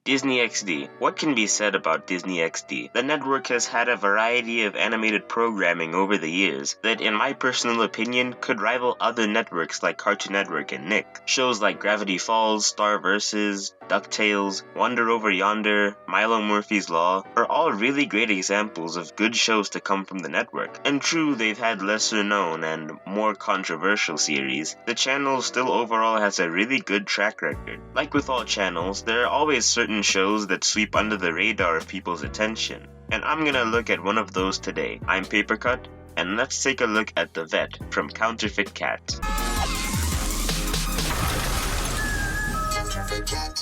Disney XD. What can be said about Disney XD? The network has had a variety of animated programming over the years that, in my personal opinion, could rival other networks like Cartoon Network and Nick. Shows like Gravity Falls, Star vs., DuckTales, Wonder Over Yonder, Milo Murphy's Law are all really great examples of good shows to come from the network. And true, they've had lesser known and more controversial series, the channel still overall has a really good track record. Like with all channels, there are always certain shows that sweep under the radar of people's attention, and I'm gonna look at one of those today. I'm Papercut, and let's take a look at The Vet from Counterfeit Cat.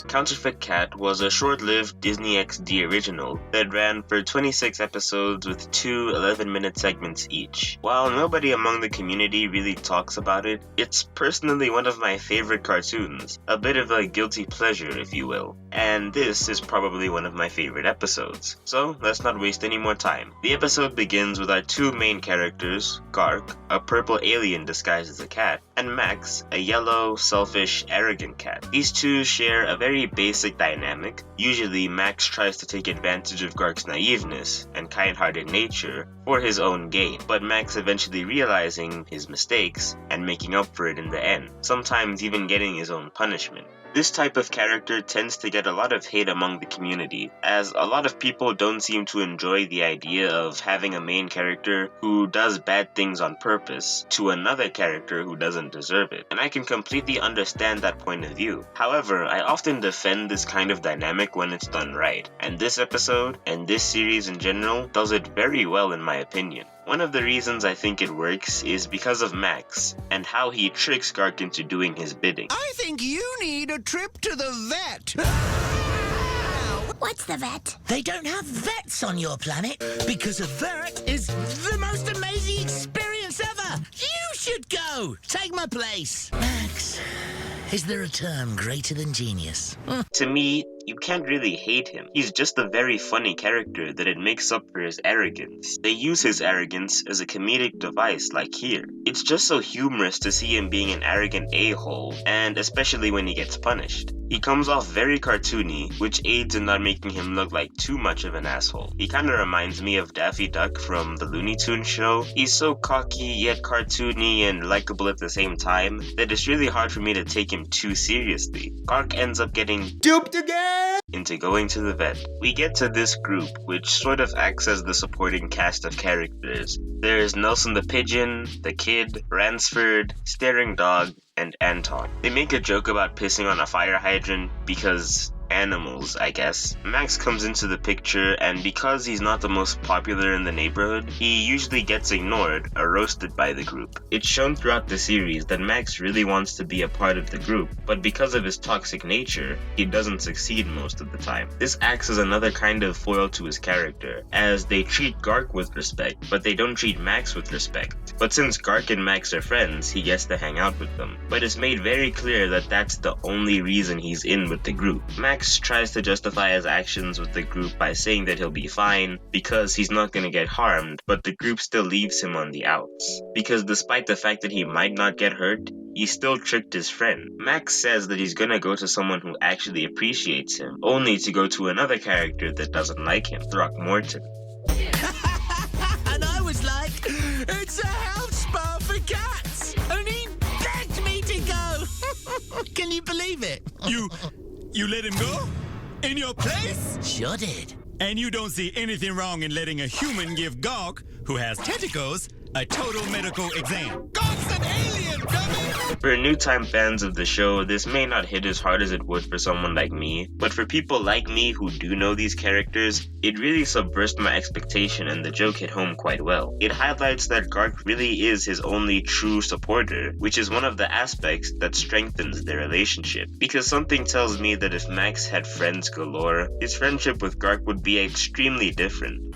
Counterfeit Cat was a short-lived Disney XD original that ran for 26 episodes with two 11-minute segments each. While nobody among the community really talks about it, it's personally one of my favorite cartoons, a bit of a guilty pleasure if you will, and this is probably one of my favorite episodes. So let's not waste any more time. The episode begins with our two main characters, Gark, a purple alien disguised as a cat, and Max, a yellow, selfish, arrogant cat. These two share a very basic dynamic. Usually, Max tries to take advantage of Gark's naiveness and kind-hearted nature for his own gain, but Max eventually realizing his mistakes and making up for it in the end, sometimes even getting his own punishment. This type of character tends to get a lot of hate among the community, as a lot of people don't seem to enjoy the idea of having a main character who does bad things on purpose to another character who doesn't deserve it, and I can completely understand that point of view. However, I often defend this kind of dynamic when it's done right, and this episode, and this series in general, does it very well in my opinion. One of the reasons I think it works is because of Max, and how he tricks Gark into doing his bidding. I think you need a trip to the vet. What's the vet? They don't have vets on your planet because a vet is the most amazing experience ever. You should go. Take my place. Max, is there a term greater than genius? To me, you can't really hate him. He's just a very funny character that it makes up for his arrogance. They use his arrogance as a comedic device like here. It's just so humorous to see him being an arrogant a-hole, and especially when he gets punished. He comes off very cartoony, which aids in not making him look like too much of an asshole. He kinda reminds me of Daffy Duck from the Looney Tunes show. He's so cocky yet cartoony and likable at the same time that it's really hard for me to take him too seriously. Gark ends up getting duped again into going to the vet. We get to this group, which sort of acts as the supporting cast of characters. There's Nelson the Pigeon, the Kid, Ransford, Staring Dog, and Anton. They make a joke about pissing on a fire hydrant because animals, I guess. Max comes into the picture, and because he's not the most popular in the neighborhood, he usually gets ignored or roasted by the group. It's shown throughout the series that Max really wants to be a part of the group, but because of his toxic nature, he doesn't succeed most of the time. This acts as another kind of foil to his character, as they treat Gark with respect, but they don't treat Max with respect. But since Gark and Max are friends, he gets to hang out with them. But it's made very clear that that's the only reason he's in with the group. Max tries to justify his actions with the group by saying that he'll be fine because he's not gonna get harmed, but the group still leaves him on the outs. Because despite the fact that he might not get hurt, he still tricked his friend. Max says that he's gonna go to someone who actually appreciates him, only to go to another character that doesn't like him, Throckmorton. And I was like, it's a health spa for cats! And he begged me to go! Can you believe it? You let him go? In your place? Sure did. And you don't see anything wrong in letting a human give Gark, who has tentacles, a total medical exam. Gark's an alien, dummy! For new-time fans of the show, this may not hit as hard as it would for someone like me, but for people like me who do know these characters, it really subverts my expectation and the joke hit home quite well. It highlights that Gark really is his only true supporter, which is one of the aspects that strengthens their relationship. Because something tells me that if Max had friends galore, his friendship with Gark would be extremely different.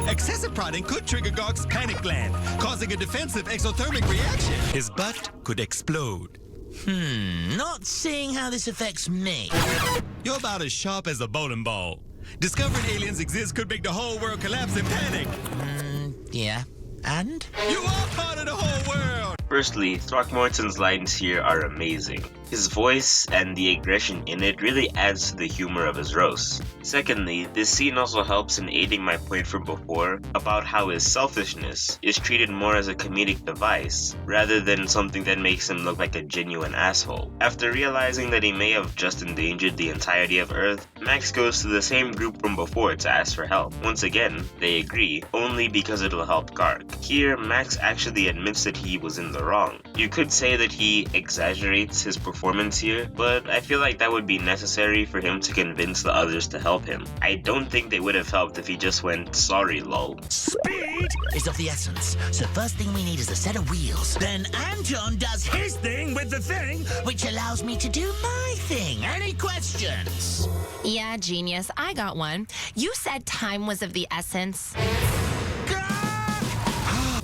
Excessive prodding could trigger Gark's panic gland, causing a defensive exothermic reaction. His butt could explode. Not seeing how this affects me. You're about as sharp as a bowling ball. Discovering aliens exist could make the whole world collapse in panic. Yeah. And? You are part of the whole world! Firstly, Throckmorton's lines here are amazing. His voice and the aggression in it really adds to the humor of his roast. Secondly, this scene also helps in aiding my point from before about how his selfishness is treated more as a comedic device rather than something that makes him look like a genuine asshole. After realizing that he may have just endangered the entirety of Earth, Max goes to the same group from before to ask for help. Once again, they agree, only because it'll help Gark. Here, Max actually admits that he was in the wrong. You could say that he exaggerates his performance here, but I feel like that would be necessary for him to convince the others to help him. I don't think they would have helped if he just went, sorry lol. Speed is of the essence, so first thing we need is a set of wheels. Then Anton does his thing with the thing, which allows me to do my thing. Any questions? Yeah, genius. I got one. You said time was of the essence.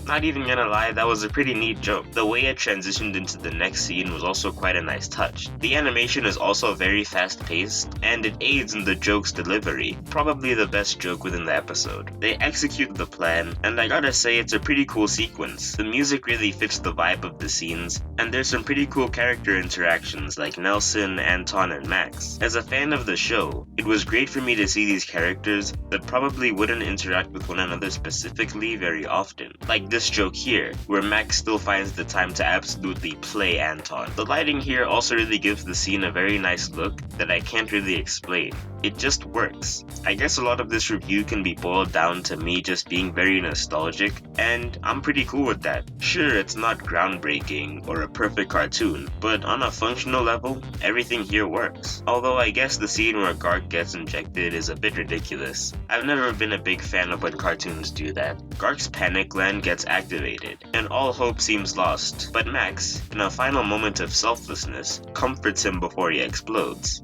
Not even gonna lie, that was a pretty neat joke. The way it transitioned into the next scene was also quite a nice touch. The animation is also very fast paced, and it aids in the joke's delivery. Probably the best joke within the episode. They execute the plan, and I gotta say it's a pretty cool sequence. The music really fits the vibe of the scenes, and there's some pretty cool character interactions like Nelson, Anton, and Max. As a fan of the show, it was great for me to see these characters that probably wouldn't interact with one another specifically very often. Like this joke here, where Max still finds the time to absolutely play Anton. The lighting here also really gives the scene a very nice look that I can't really explain. It just works. I guess a lot of this review can be boiled down to me just being very nostalgic, and I'm pretty cool with that. Sure, it's not groundbreaking or a perfect cartoon, but on a functional level, everything here works. Although I guess the scene where Gark gets injected is a bit ridiculous. I've never been a big fan of when cartoons do that. Gark's panic gland gets activated, and all hope seems lost, but Max, in a final moment of selflessness, comforts him before he explodes.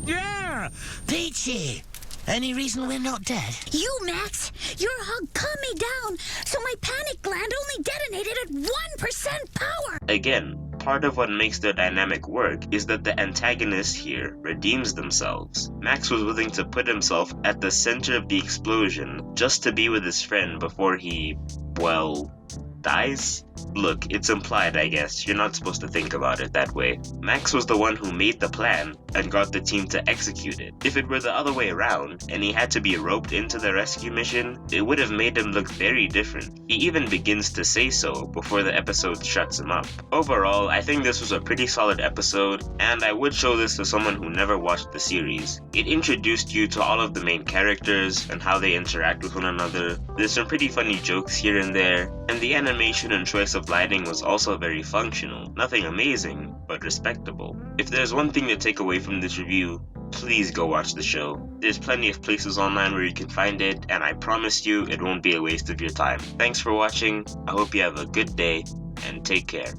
Yeah! Peachy! Any reason we're not dead? You, Max! Your hug calmed me down, so my panic gland only detonated at 1% power! Again, part of what makes their dynamic work is that the antagonist here redeems themselves. Max was willing to put himself at the center of the explosion just to be with his friend before he, well, dies? Look, it's implied, I guess. You're not supposed to think about it that way. Max was the one who made the plan and got the team to execute it. If it were the other way around, and he had to be roped into the rescue mission, it would have made him look very different. He even begins to say so before the episode shuts him up. Overall, I think this was a pretty solid episode, and I would show this to someone who never watched the series. It introduced you to all of the main characters and how they interact with one another. There's some pretty funny jokes here and there, and the animation and choice of lighting was also very functional. Nothing amazing, but respectable. If there's one thing to take away from this review, please go watch the show. There's plenty of places online where you can find it, and I promise you it won't be a waste of your time. Thanks for watching, I hope you have a good day, and take care.